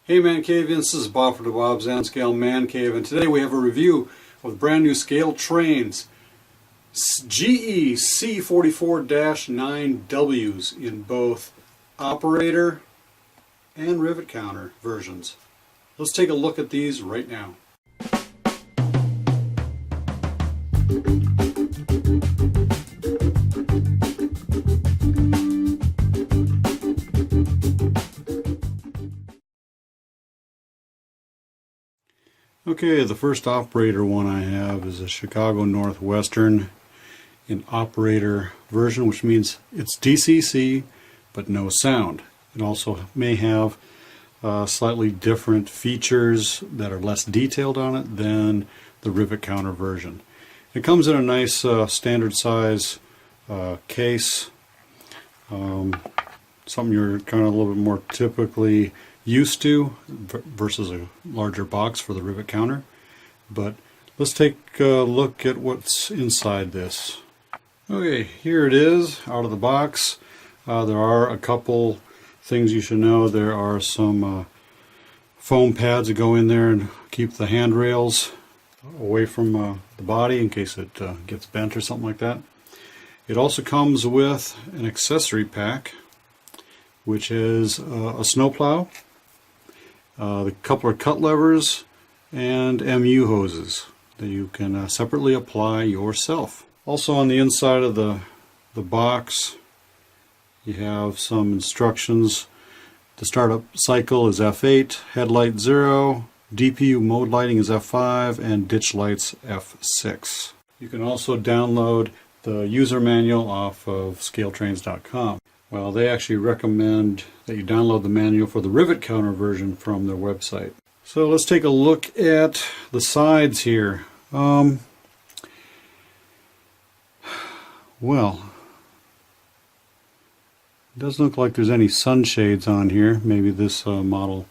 Hey ManCavians, this is Bob for DaBob's and Scale ManCave, and today we have a review of the brand new ScaleTrains GE C44-9Ws in both operator and Rivet Counter versions. Let's take a look at these right now. Okay, the first operator one I have is a Chicago Northwestern in operator version, which means it's DCC but no sound. It also may have slightly different features that are less detailed on it than the Rivet Counter version. It comes in a nice standard size case, something you're kind of a little bit more typically used to versus a larger box for the Rivet Counter. But let's take a look at what's inside this. Okay, here it is out of the box. There are a couple things you should know. There are some foam pads that go in there and keep the handrails away from the body in case it gets bent or something like that. It also comes with an accessory pack, which is a snowplow, the couple of cut levers, and MU hoses that you can separately apply yourself. Also on the inside of the box you have some instructions. The startup cycle is F8, headlight 0, DPU mode lighting is F5, and ditch lights F6. You can also download the user manual off of ScaleTrains.com. Well, they actually recommend that you download the manual for the Rivet Counter version from their website. So let's take a look at the sides here. Well, it doesn't look like there's any sunshades on here. Maybe this model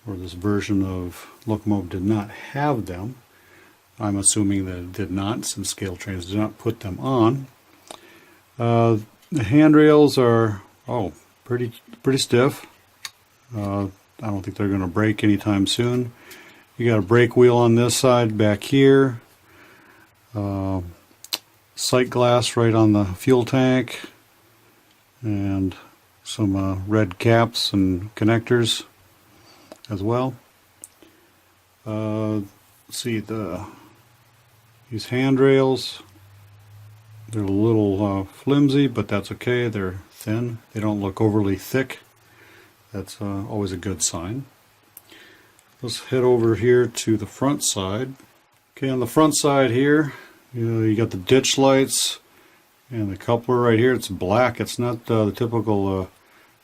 or this version of locomotive did not have them. I'm assuming that it did not, since ScaleTrains did not put them on. The handrails are pretty stiff. I don't think they're going to break anytime soon. You got a brake wheel on this side back here. Sight glass right on the fuel tank, and some red caps and connectors as well. Let's see, these handrails, they're a little flimsy, but that's okay. They're thin. They don't look overly thick. That's always a good sign. Let's head over here to the front side. Okay, on the front side here, you got the ditch lights and the coupler right here. It's black. It's not the typical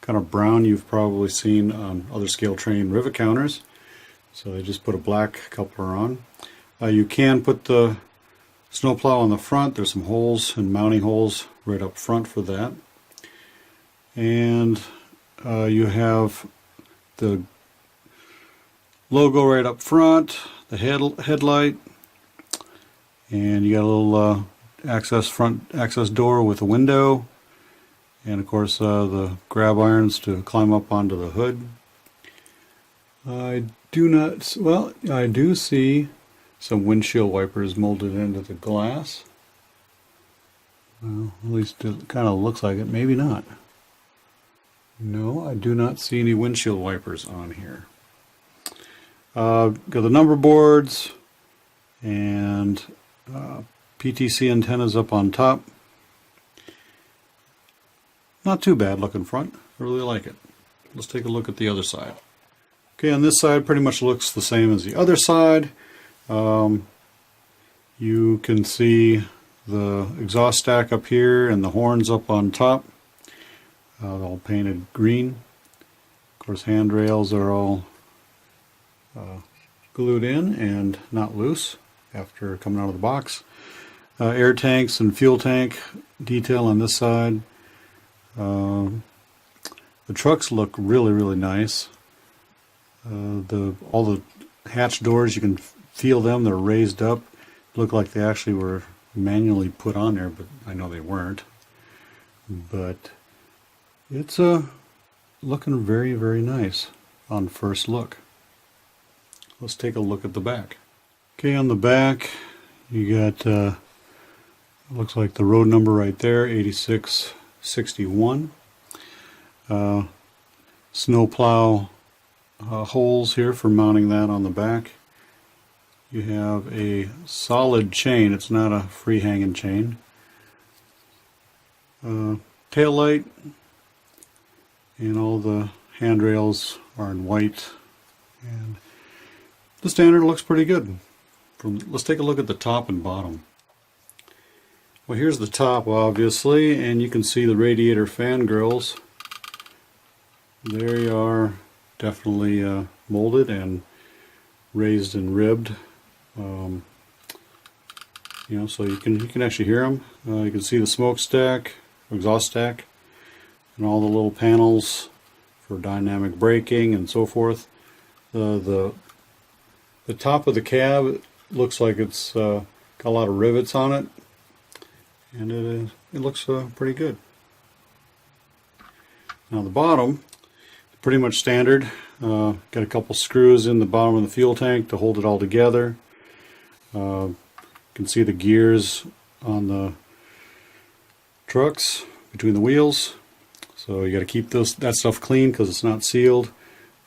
kind of brown you've probably seen on other ScaleTrain Rivet Counters. So they just put a black coupler on. You can put the snowplow on the front. There's some holes and mounting holes right up front for that. And you have the logo right up front, the headlight, and you got a little front access door with a window, and of course the grab irons to climb up onto the hood. I do see some windshield wipers molded into the glass. Well, at least it kind of looks like it. Maybe not. No, I do not see any windshield wipers on here. Got the number boards and PTC antennas up on top. Not too bad looking front. I really like it. Let's take a look at the other side. Okay, on this side pretty much looks the same as the other side. You can see the exhaust stack up here and the horns up on top, all painted green. Of course, handrails are all glued in and not loose after coming out of the box. Air tanks and fuel tank detail on this side. The trucks look really nice. All the hatch doors, you can feel them, they're raised up. Look like they actually were manually put on there, but I know they weren't. But it's looking very nice. on first look. Let's take a look at the back. Okay, on the back you got looks like the road number right there, 8661. Snow plow holes here for mounting that on the back. You have a solid chain, it's not a free hanging chain. Tail light, and all the handrails are in white, and the standard looks pretty good. Let's take a look at the top and bottom. Well, here's the top obviously, and you can see the radiator fan grills. They are definitely molded and raised and ribbed. You know, so you can actually hear them. You can see the smokestack, exhaust stack, and all the little panels for dynamic braking and so forth. The top of the cab looks like it's got a lot of rivets on it, and it looks pretty good. Now the bottom, pretty much standard. Got a couple screws in the bottom of the fuel tank to hold it all together. You can see the gears on the trucks between the wheels, so you got to keep that stuff clean because it's not sealed.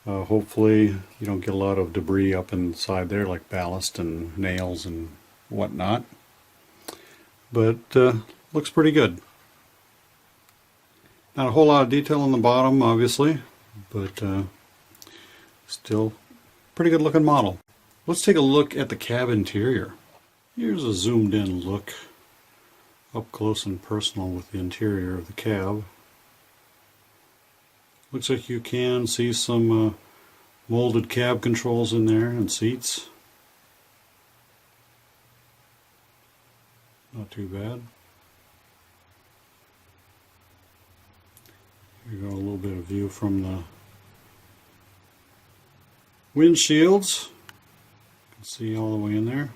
Hopefully you don't get a lot of debris up inside there like ballast and nails and whatnot, but looks pretty good. Not a whole lot of detail on the bottom obviously, but still pretty good looking model. Let's take a look at the cab interior. Here's a zoomed in look up close and personal with the interior of the cab. Looks like you can see some molded cab controls in there and seats. Not too bad. Here you go, a little bit of view from the windshields. You can see all the way in there.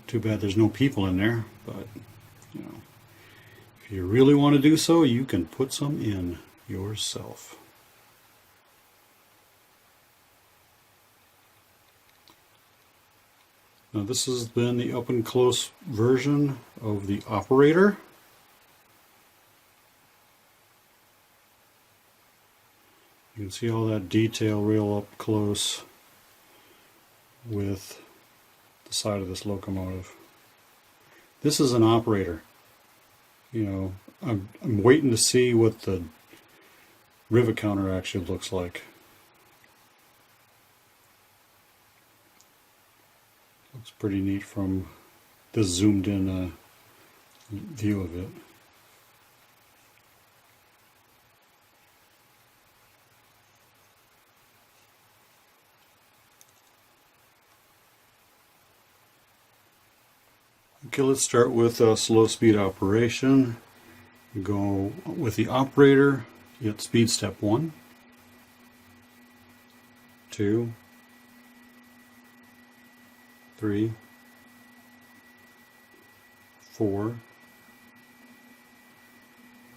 Too bad there's no people in there, but you know, if you really want to do so, you can put some in yourself. Now this has been the up and close version of the operator. You can see all that detail real up close with the side of this locomotive. This is an operator. You know, I'm waiting to see what the Rivet Counter actually looks like. Looks pretty neat from this zoomed in view of it. Okay, let's start with slow speed operation. Go with the operator, you get speed step 1, 2, 3, 4,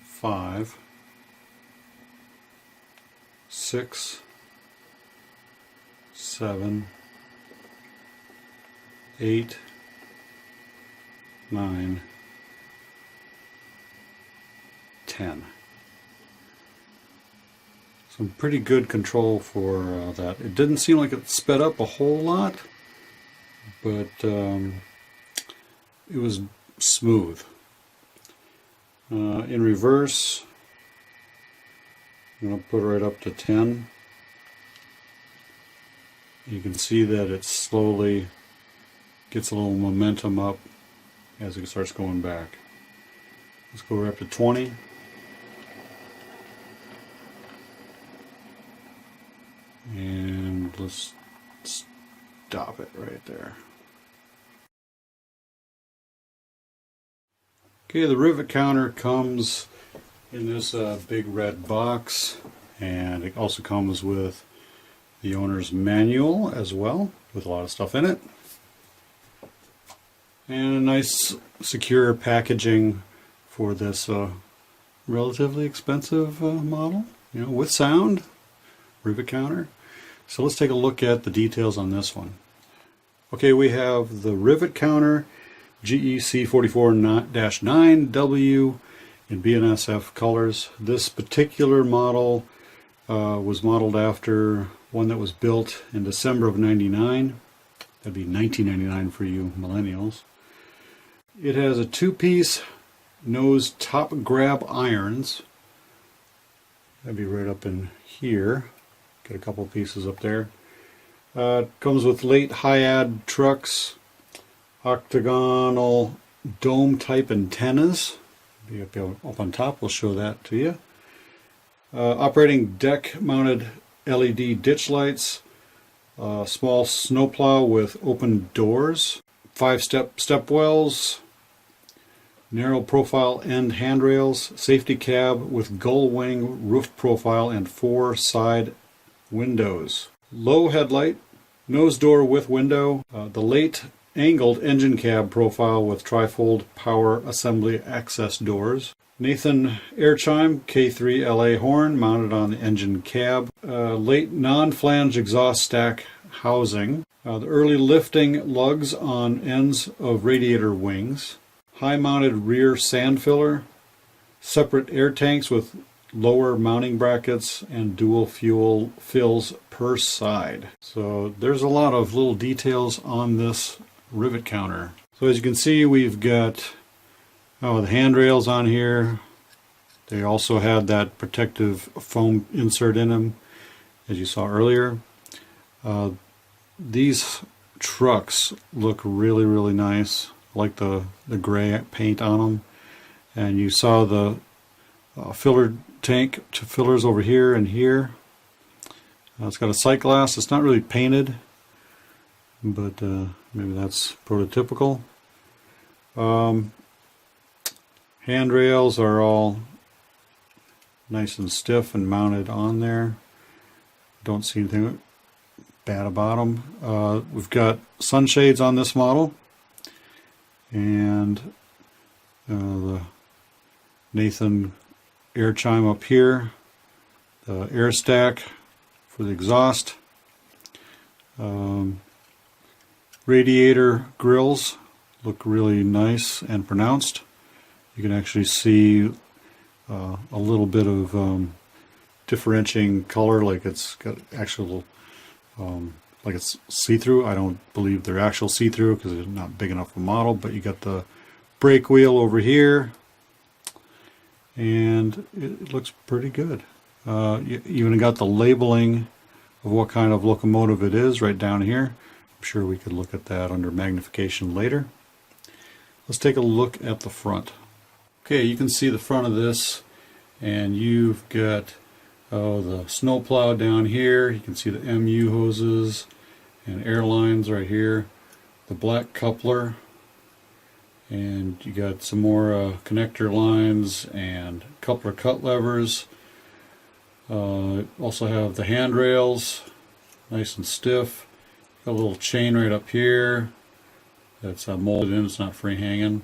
5, 6, 7, 8, 9, 10. Some pretty good control for that. It didn't seem like it sped up a whole lot, but it was smooth. In reverse, I'm going to put it right up to 10. You can see that it slowly gets a little momentum up as it starts going back. Let's go right up to 20. And let's stop it right there. Okay, the Rivet Counter comes in this big red box, and it also comes with the owner's manual as well, with a lot of stuff in it. And a nice secure packaging for this relatively expensive model, you know, with sound. Rivet Counter. So let's take a look at the details on this one. Okay, we have the Rivet Counter GEC 44-9W in BNSF colors. This particular model was modeled after one that was built in December of '99. That'd be 1999 for you millennials. It has a two-piece nose top grab irons. That'd be right up in here. Got a couple pieces up there. Comes with late high-ad trucks, octagonal dome type antennas. Be up on top, we'll show that to you. Operating deck mounted LED ditch lights, small snowplow with open doors, 5-step wells, narrow profile end handrails, safety cab with gull wing roof profile and 4 side windows. Low headlight, nose door with window, the late angled engine cab profile with trifold power assembly access doors. Nathan air chime K3LA horn mounted on the engine cab. Late non-flange exhaust stack housing. The early lifting lugs on ends of radiator wings. High mounted rear sand filler. Separate air tanks with lower mounting brackets and dual fuel fills per side. So there's a lot of little details on this Rivet Counter. So as you can see, we've got the handrails on here. They also had that protective foam insert in them, as you saw earlier. These trucks look really, really nice. I like the gray paint on them. And you saw the filler tank fillers over here and here. It's got a sight glass. It's not really painted, but maybe that's prototypical. Handrails are all nice and stiff and mounted on there. Don't see anything bad about them. We've got sunshades on this model, and the Nathan air chime up here, the air stack for the exhaust, radiator grills look really nice and pronounced. You can actually see a little bit of differentiating color, like it's got actual, like it's see-through. I don't believe they're actual see-through because they're not big enough a model, but you got the brake wheel over here, and it looks pretty good. You even got the labeling of what kind of locomotive it is right down here. I'm sure we could look at that under magnification later. Let's take a look at the front. Okay, you can see the front of this, and you've got the snowplow down here. You can see the MU hoses and air lines right here. The black coupler, and you got some more connector lines and coupler cut levers. Also have the handrails, nice and stiff. Got a little chain right up here that's molded in, it's not free hanging.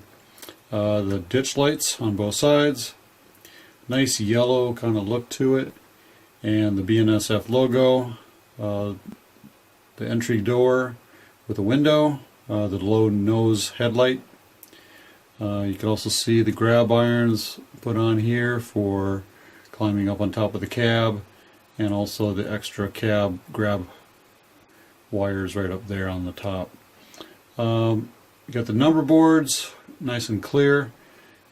The ditch lights on both sides, nice yellow kind of look to it, and the BNSF logo. The entry door with a window, the low nose headlight. You can also see the grab irons put on here for climbing up on top of the cab, and also the extra cab grab wires right up there on the top. You got the number boards nice and clear,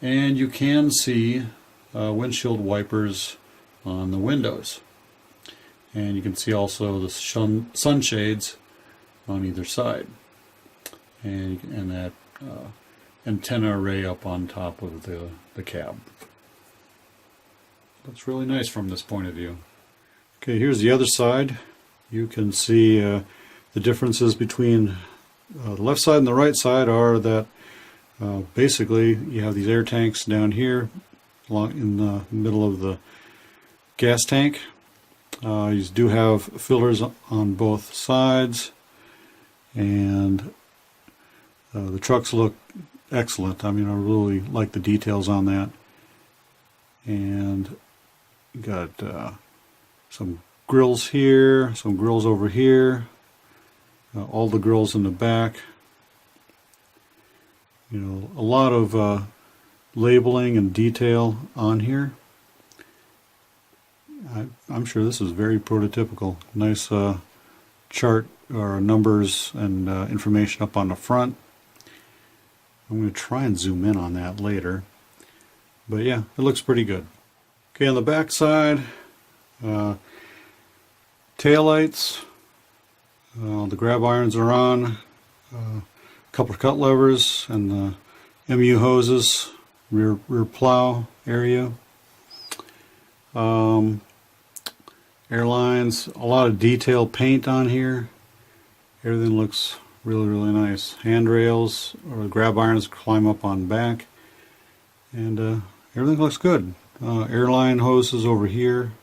and you can see windshield wipers on the windows, and you can see also the sunshades on either side, and that antenna array up on top of the cab. Looks really nice from this point of view. Okay, here's the other side. You can see the differences between the left side and the right side are that basically you have these air tanks down here in the middle of the gas tank. You do have fillers on both sides, and the trucks look excellent. I mean, I really like the details on that. And you got some grills here, some grills over here, all the grills in the back. You know, a lot of labeling and detail on here. I'm sure this is very prototypical. Nice chart or numbers and information up on the front. I'm going to try and zoom in on that later. But yeah, it looks pretty good. Okay, on the back side, taillights. The grab irons are on. A couple of cut levers and the MU hoses, rear plow area. Airlines, a lot of detailed paint on here. Everything looks really, really nice. Handrails or grab irons climb up on back. And everything looks good. Airline hoses over here.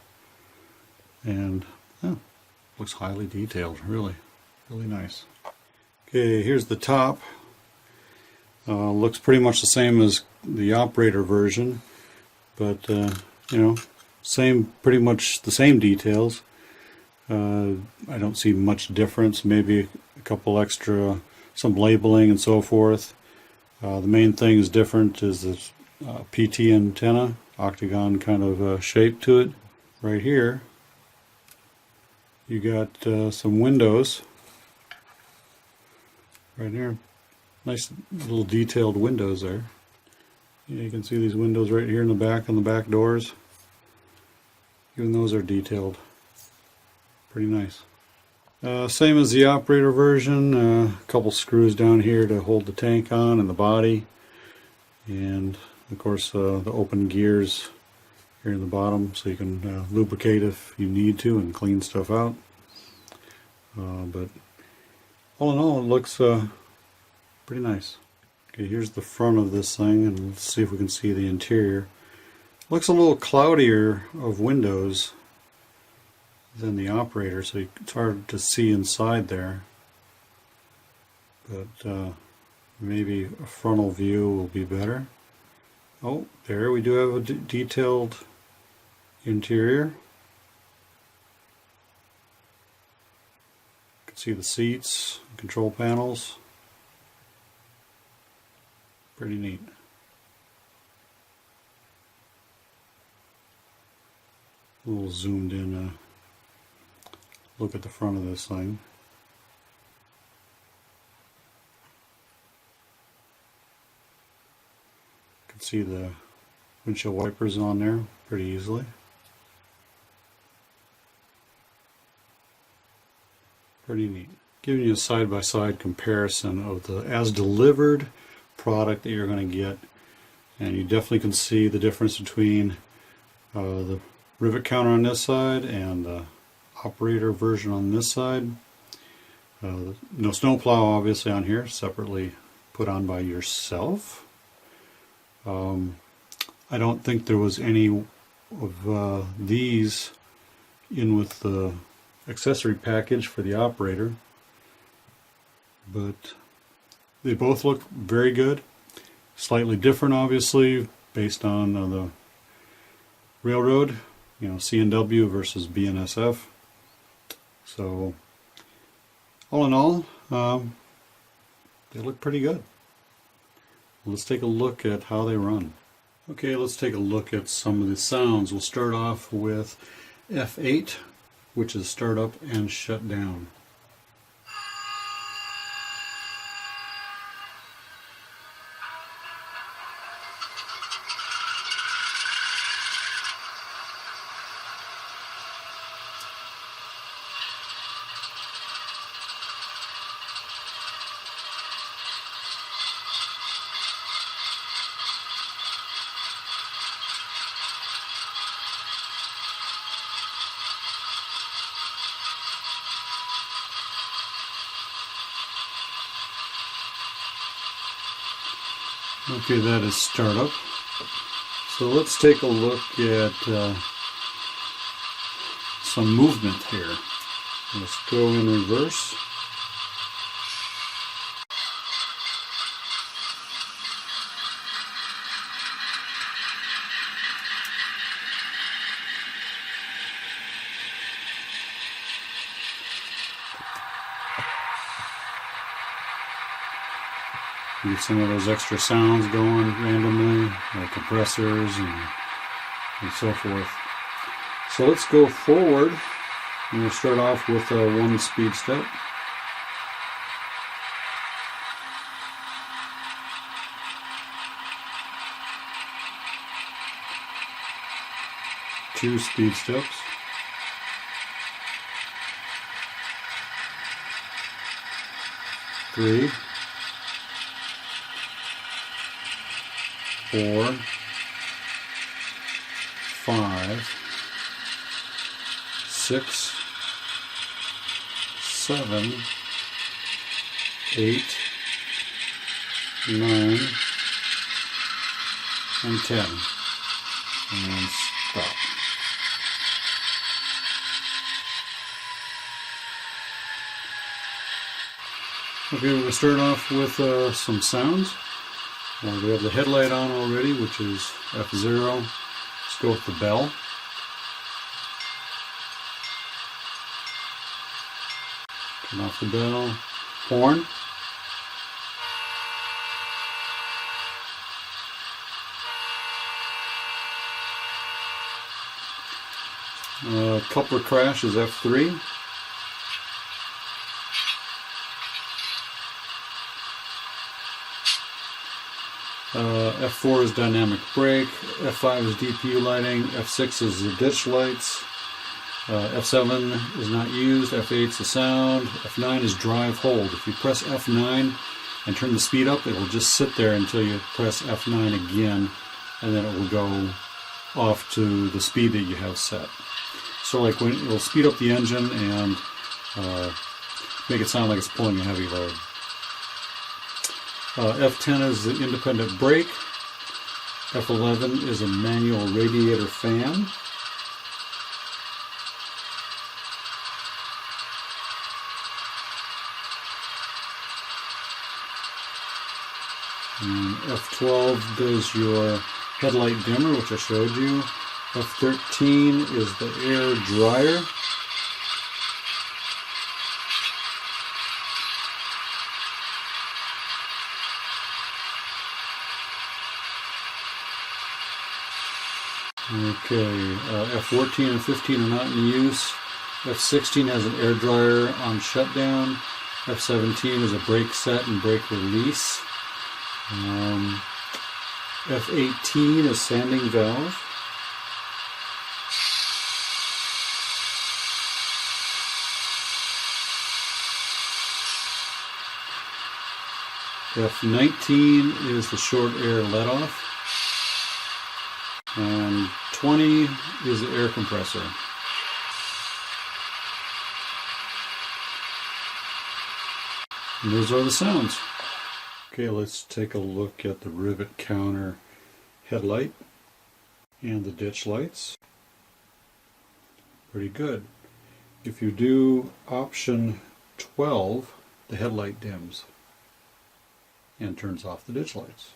And looks highly detailed, really, really nice. Okay, here's the top. Looks pretty much the same as the operator version, but you know, pretty much the same details. I don't see much difference. Maybe a couple extra, some labeling and so forth. The main thing is different is this PT antenna, octagon kind of shape to it. Right here, you got some windows. Right here, nice little detailed windows there. Yeah, you can see these windows right here in the back on the back doors. Even those are detailed. Pretty nice. Same as the operator version. A couple screws down here to hold the tank on and the body. And of course the open gears here in the bottom so you can lubricate if you need to and clean stuff out. But all in all, it looks pretty nice. Okay, here's the front of this thing, and let's see if we can see the interior. Looks a little cloudier of windows than the operator, so it's hard to see inside there. But maybe a frontal view will be better. Oh, there we do have a detailed interior. You can see the seats, control panels. Pretty neat. A little zoomed in look at the front of this thing. You can see the windshield wipers on there pretty easily. Pretty neat. Giving you a side-by-side comparison of the as delivered product that you're going to get, and you definitely can see the difference between the Rivet Counter on this side and the operator version on this side. No snowplow obviously on here, separately put on by yourself. I don't think there was any of these in with the accessory package for the operator, but they both look very good. Slightly different obviously based on the railroad, you know, C&W versus BNSF. So all in all, they look pretty good. Let's take a look at how they run. Okay, let's take a look at some of the sounds. We'll start off with F8, which is start up and shut down. Okay, that is startup. So let's take a look at some movement here. Let's go in reverse. Get some of those extra sounds going randomly, like compressors and so forth. So let's go forward, and we'll start off with one speed step. Two speed steps. Three. 4, 5, 6, 7, 8, 9, and 10. And stop. Okay, we're going to start off with some sounds. We have the headlight on already, which is F0. Let's go with the bell. Turn off the bell. Horn. Coupler crash is F3. F4 is dynamic brake, F5 is DPU lighting, F6 is the ditch lights, F7 is not used, F8 is the sound, F9 is drive hold. If you press F9 and turn the speed up, it will just sit there until you press F9 again, and then it will go off to the speed that you have set. So like when it will speed up the engine and make it sound like it's pulling a heavy load. F10 is the independent brake. F11 is a manual radiator fan. And F12 does your headlight dimmer, which I showed you. F13 is the air dryer. Okay, F14 and 15 are not in use. F16 has an air dryer on shutdown. F17 is a brake set and brake release. F18 is sanding valve. F19 is the short air let-off. And 20 is the air compressor. And those are the sounds. Okay, let's take a look at the Rivet Counter headlight and the ditch lights. Pretty good. If you do option 12, the headlight dims and turns off the ditch lights.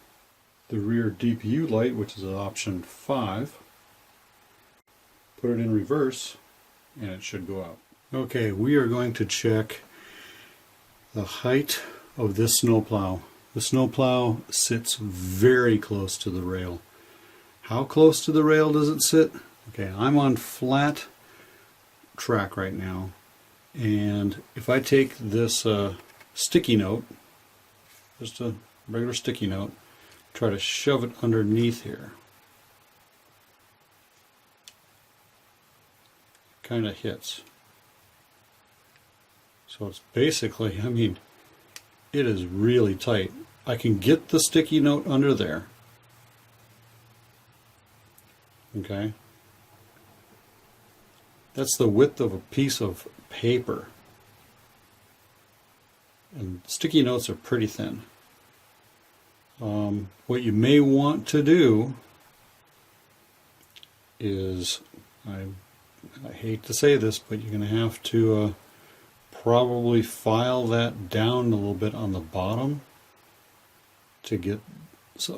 The rear DPU light, which is option 5, put it in reverse and it should go out. Okay, we are going to check the height of this snowplow. The snowplow sits very close to the rail. How close to the rail does it sit? Okay, I'm on flat track right now, and if I take this sticky note, just a regular sticky note, try to shove it underneath here, kind of hits. So it's basically, I mean, it is really tight. I can get the sticky note under there. Okay. That's the width of a piece of paper. And sticky notes are pretty thin. What you may want to do is, I hate to say this, but you're going to have to probably file that down a little bit on the bottom to get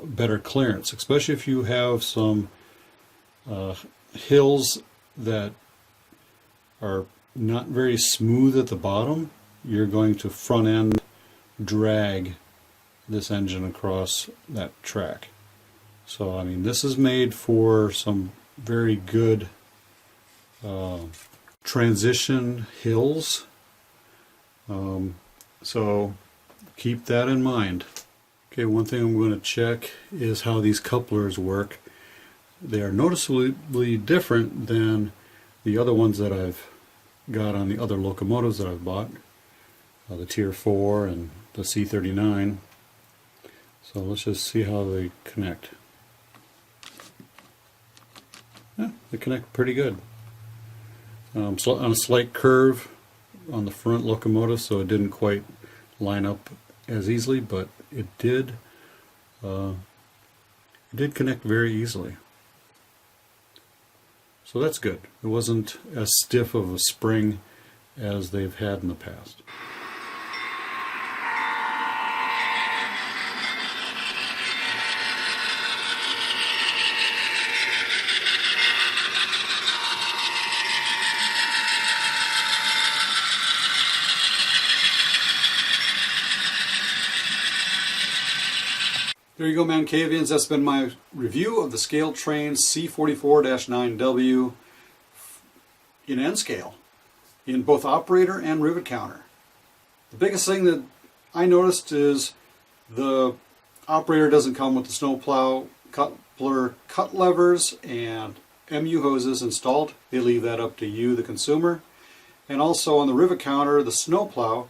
better clearance, especially if you have some hills that are not very smooth at the bottom. You're going to front end drag this engine across that track. So I mean, this is made for some very good transition hills. So keep that in mind. Okay, one thing I'm going to check is how these couplers work. They are noticeably different than the other ones that I've got on the other locomotives that I've bought, the Tier 4 and the C39. So let's just see how they connect. Yeah, they connect pretty good. So on a slight curve on the front locomotive, so it didn't quite line up as easily, but it did connect very easily. So that's good. It wasn't as stiff of a spring as they've had in the past. There you go, ManCavians. That's been my review of the ScaleTrains C44-9W in N scale, in both operator and rivet counter. The biggest thing that I noticed is the operator doesn't come with the snowplow coupler cut levers and MU hoses installed. They leave that up to you, the consumer. And also on the rivet counter, the snowplow,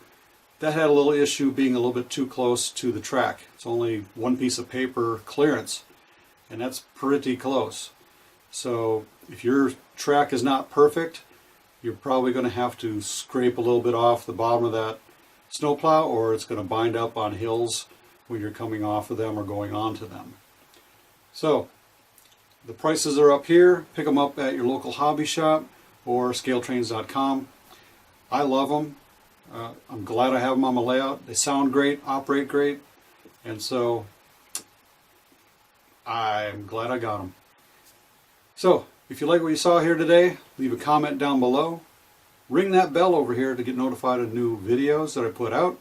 that had a little issue being a little bit too close to the track. It's only one piece of paper clearance, and that's pretty close. So if your track is not perfect, you're probably going to have to scrape a little bit off the bottom of that snowplow, or it's going to bind up on hills when you're coming off of them or going onto them. So the prices are up here. Pick them up at your local hobby shop or scaletrains.com. I love them. I'm glad I have them on my layout. They sound great, operate great, and so I'm glad I got them. So if you like what you saw here today, leave a comment down below. Ring that bell over here to get notified of new videos that I put out,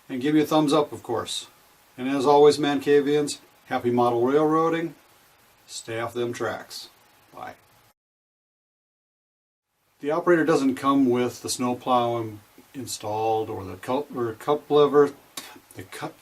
and give me a thumbs up, of course. And as always, ManCavians, happy model railroading. Stay off them tracks. Bye. The operator doesn't come with the snowplow installed or the cup lever. The cut.